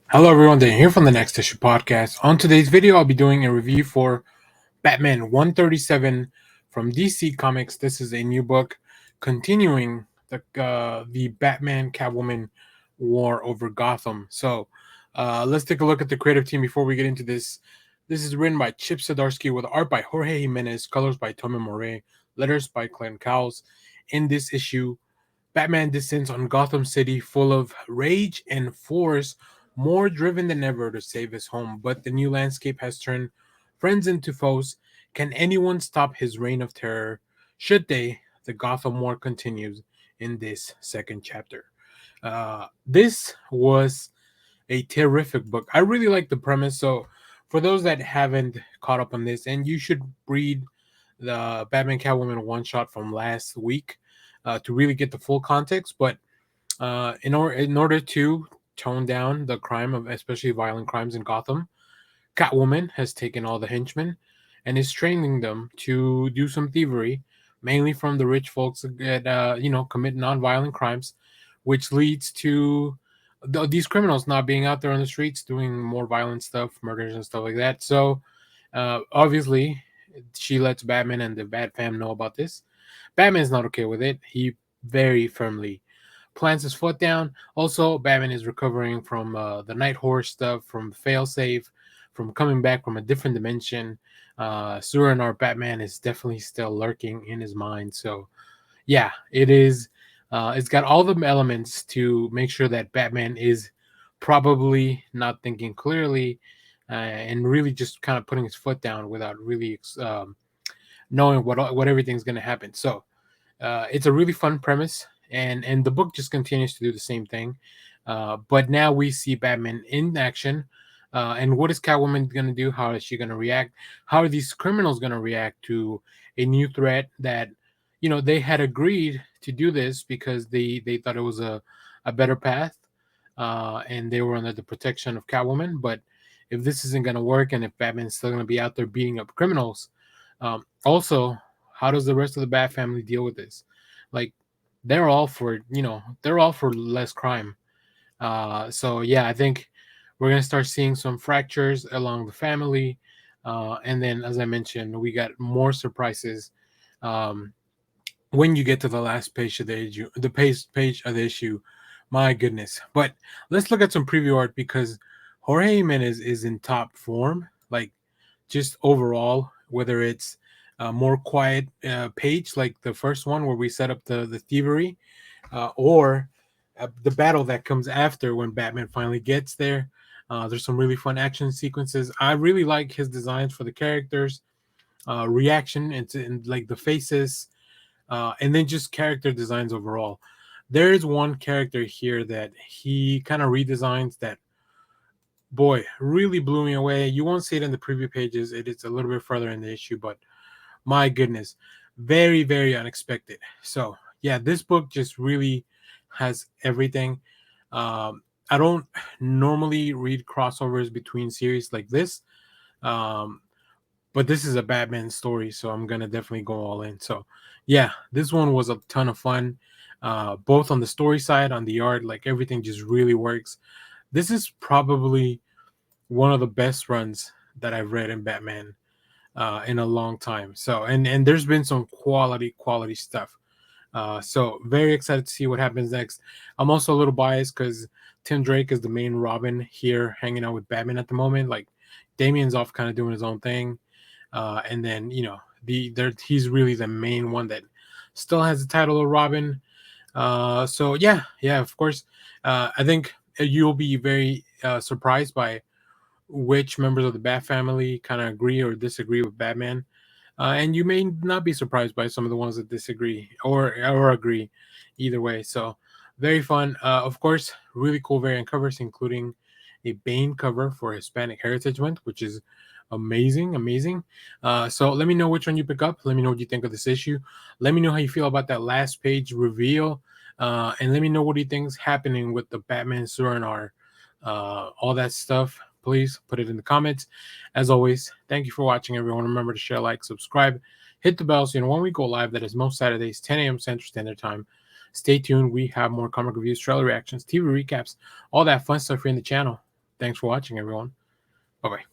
Hello everyone, Dan here from the Next Issue Podcast. On today's video, I'll be doing a review for Batman 137 from DC Comics. This is a new book continuing the Batman Catwoman war over Gotham. So let's take a look at the creative team before we get into this. This is written by Chip Zdarsky with art by Jorge Jiménez, colors by Tomeu Morey, letters by Clayton Cowles. In this issue, Batman descends on Gotham City full of rage and force, more driven than ever to save his home. But the new landscape has turned friends into foes. Can anyone stop his reign of terror? Should they? The Gotham War continues in this second chapter. This was a terrific book. I really like the premise. So, for those that haven't caught up on this, and you should read the Batman Catwoman one shot from last week to really get the full context. But in order to tone down the crime of especially violent crimes in Gotham, Catwoman has taken all the henchmen and is training them to do some thievery, mainly from the rich folks that commit non-violent crimes, which leads to these criminals not being out there on the streets doing more violent stuff, murders and stuff like that. So obviously, she lets Batman and the Bat Fam know about this. Batman's not okay with it. He very firmly plants his foot down. Also, Batman is recovering from the Night Horse stuff, from failsafe, from coming back from a different dimension. Surin, our Batman, is definitely still lurking in his mind. So, yeah, it is. It's got all the elements to make sure that Batman is probably not thinking clearly and really just kind of putting his foot down without really knowing what everything's going to happen. So it's a really fun premise, and the book just continues to do the same thing. But now we see Batman in action. And what is Catwoman going to do? How is she going to react? How are these criminals going to react to a new threat that, they had agreed to do this because they thought it was a better path, and they were under the protection of Catwoman. But if this isn't going to work, and if Batman's still going to be out there beating up criminals, also, how does the rest of the Bat family deal with this? Like, they're all for less crime. So yeah, I think we're gonna start seeing some fractures along the family, and then, as I mentioned, we got more surprises um, when you get to the last page of the issue. The page of the issue, my goodness! But let's look at some preview art because Jorge Jimenez is in top form. Like, just overall, whether it's a more quiet page like the first one where we set up the thievery, or the battle that comes after when Batman finally gets there. There's some really fun action sequences. I really like his designs for the characters, reaction and like the faces, and then just character designs overall. There is one character here that he kind of redesigns that, boy, really blew me away. You won't see it in the preview pages. It is a little bit further in the issue, but my goodness, very, very unexpected. So yeah, this book just really has everything. I don't normally read crossovers between series like this, um, but this is a Batman story, so I'm gonna definitely go all in. So yeah, this one was a ton of fun, both on the story side, on the art, like everything just really works. This is probably one of the best runs that I've read in Batman in a long time. So and there's been some quality stuff. So very excited to see what happens next. I'm also a little biased because Tim Drake is the main Robin here, hanging out with Batman at the moment. Like, Damian's off kind of doing his own thing, and then he's really the main one that still has the title of Robin. So yeah, of course. I think you'll be very surprised by which members of the Bat family kind of agree or disagree with Batman. And you may not be surprised by some of the ones that disagree or agree, either way. So very fun. Of course, really cool variant covers, including a Bane cover for Hispanic Heritage Month, which is amazing. So let me know which one you pick up. Let me know what you think of this issue. Let me know how you feel about that last page reveal. And let me know what you think's happening with the Batman Surinar, all that stuff. Please put it in the comments. As always, thank you for watching, everyone. Remember to share, like, subscribe, hit the bell so you know when we go live. That is most Saturdays, 10 a.m. Central Standard Time. Stay tuned. We have more comic reviews, trailer reactions, TV recaps, all that fun stuff here in the channel. Thanks for watching, everyone. Bye bye.